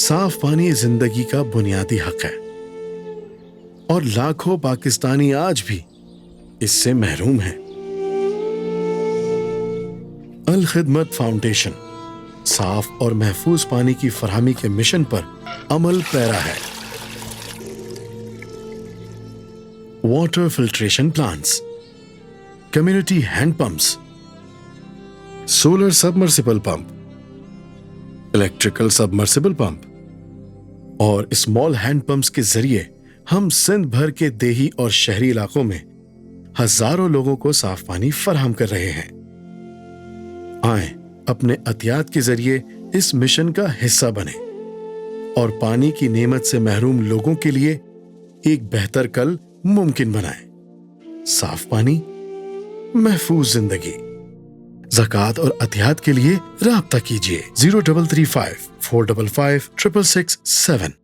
صاف پانی زندگی کا بنیادی حق ہے اور لاکھوں پاکستانی آج بھی اس سے محروم ہیں۔ الخدمت فاؤنڈیشن صاف اور محفوظ پانی کی فراہمی کے مشن پر عمل پیرا ہے۔ Water filtration plants, community hand pumps, solar submersible pump, electrical submersible pump اور اسمال ہینڈ پمپس کے ذریعے ہم سندھ بھر کے دیہی اور شہری علاقوں میں ہزاروں لوگوں کو صاف پانی فراہم کر رہے ہیں۔ آئیں اپنے عطیات کے ذریعے اس مشن کا حصہ بنیں اور پانی کی نعمت سے محروم لوگوں کے لیے ایک بہتر کل ممکن بنائیں۔ صاف پانی، محفوظ زندگی۔ زکوٰۃ اور عطیات کے لیے رابطہ کیجیے 0335 455 666 7۔